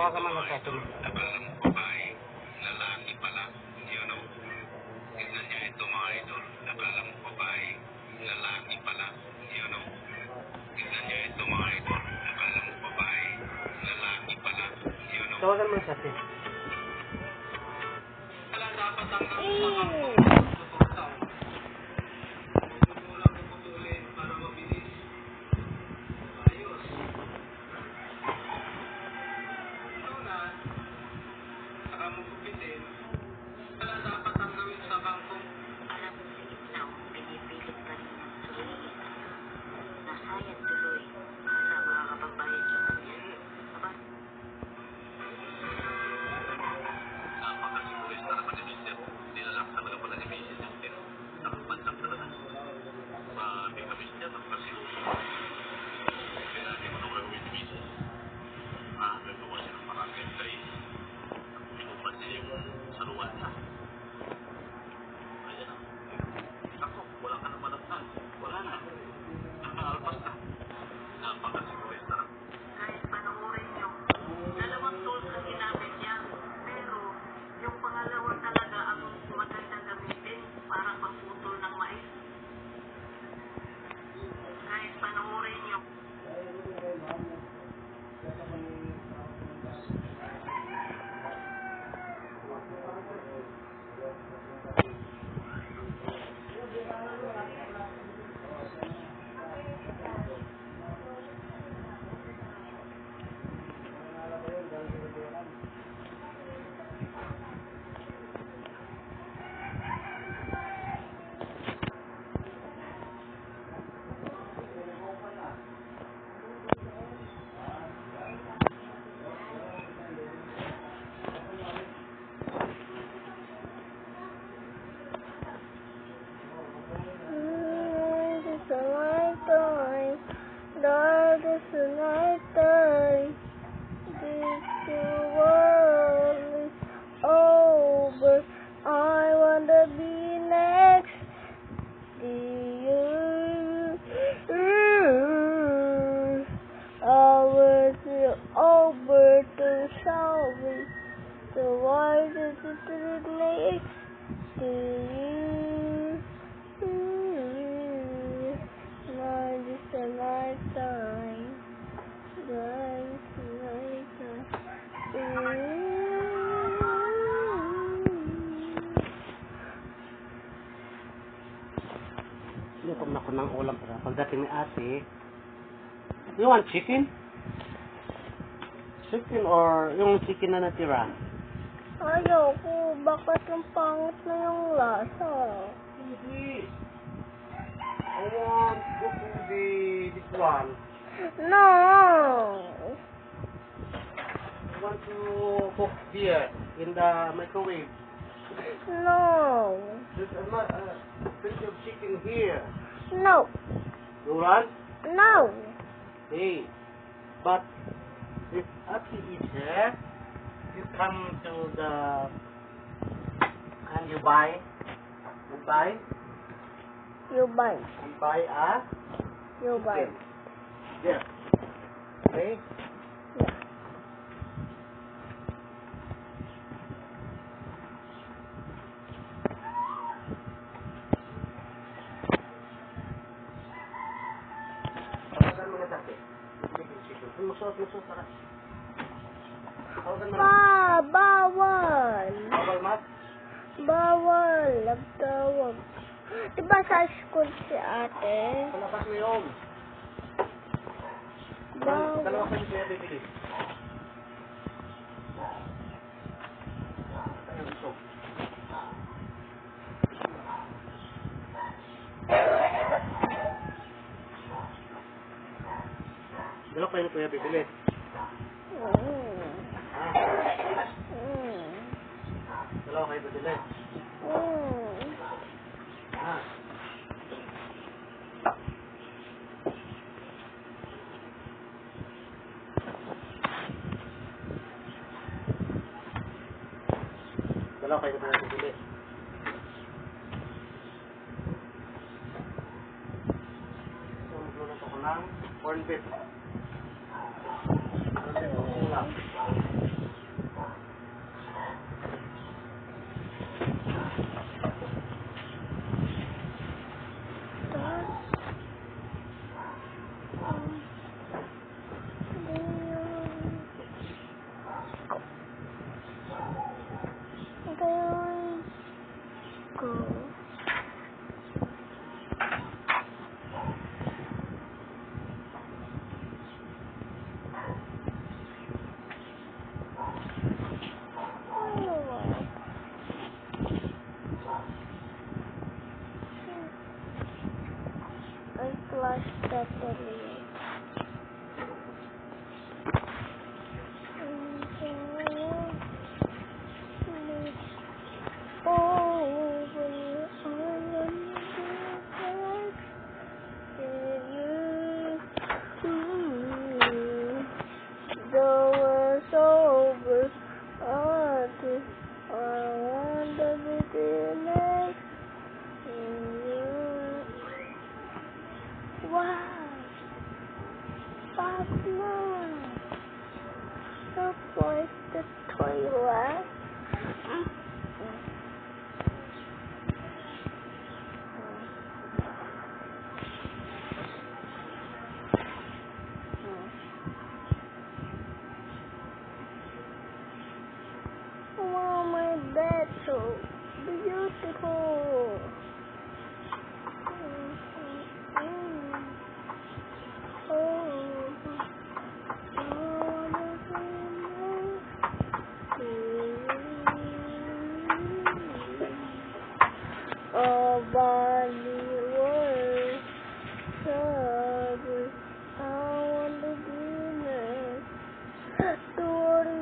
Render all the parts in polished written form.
Tawagan mo na sa atin. Akala mo babae, lalaki pala. You know? Tignan niyo ito mga idol. Akala mo babae, lalaki pala. You know? Tignan niyo ito mga idol. Akala mo babae, lalaki pala. You know? Tawagan mo sa atin. Wala dapat ang kausapang Lutom na ko ng ulam para pagdating ni ate. You want chicken? Chicken or yung chicken na natira? Ayoko, bakit yung pangit na yung lasa? Hindi. I want go to this one. No! I want to cook here in the microwave. No! There's a plenty of chicken here. No! You want? No! Hey, but if Ati is here, you come to the and you buy. You buy. You buy. You buy a You buy. chicken. Yes. Okay. Yeah. Tawagan mo na dati. Chicken. Musos, tara. Tawagan mo na. Bawal! Bawal, Mat? Bawal! Nagtawag. Diba sa school si ate? Palabas mo yun. Bawal. Dalawa kayo siya bibili. Ayun, ito. Dalawa kayo kuya bibili. Dalawa kayo bibili. Dalawa kayo bibili. So, magluluto ko ng corned beef. Corned beef, ulam. Look like the toilet. Wow, my bed so beautiful. Oh, Bali world, trouble, I want to be next to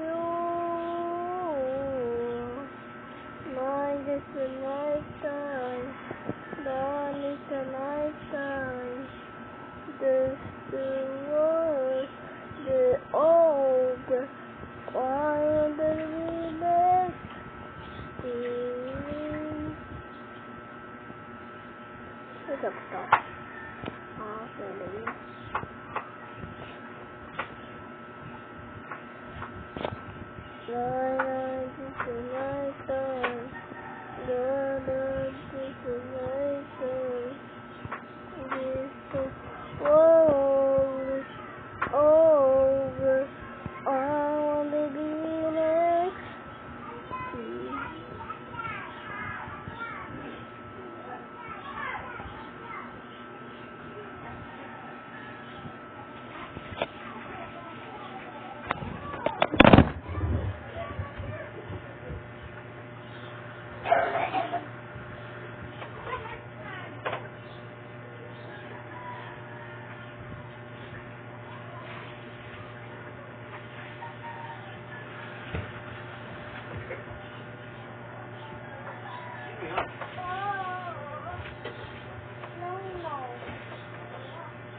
you. Night is the night time, dawn is the night time. This the world, the old, I want to be next to you. What's up, stop? Okay, night is the night time, dawn is the night time. This the world is over, I want to be next to you.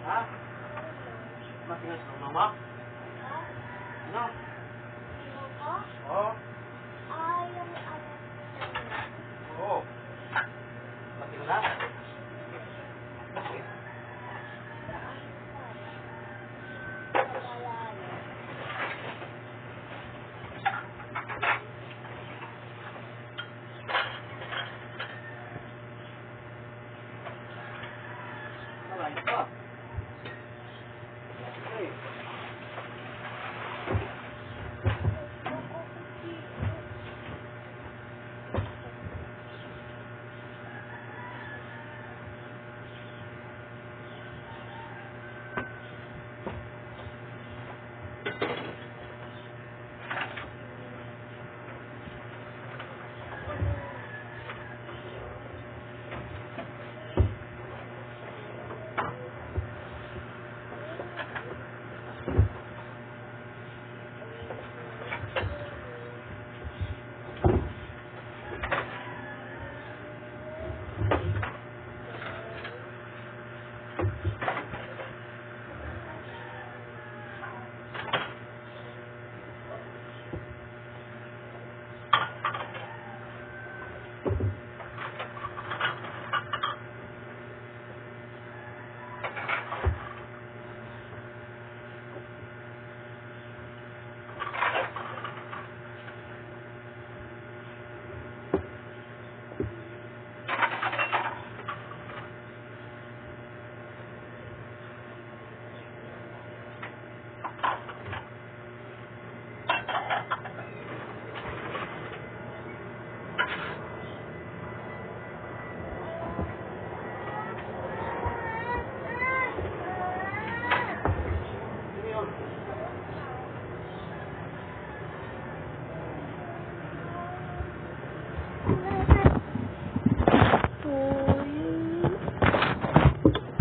Ha? Matigas ng mama? No? Oo. Oo. Matigas? Bakit? Malayo pa. Okay.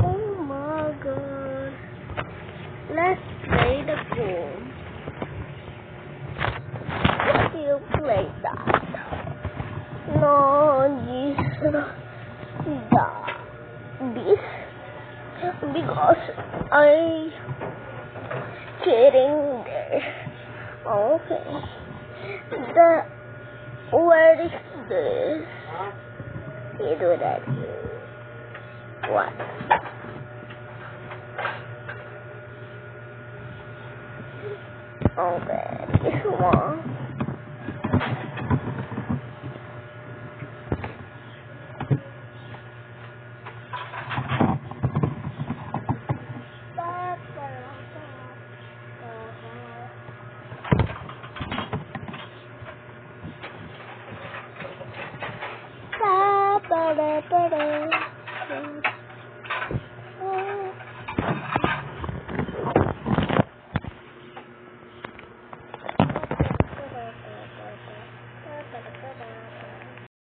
Oh my God. Let's play the game. What do you play that? No, this because I sitting there. Okay. Where is this? You do that. What? Okay, kiss mo.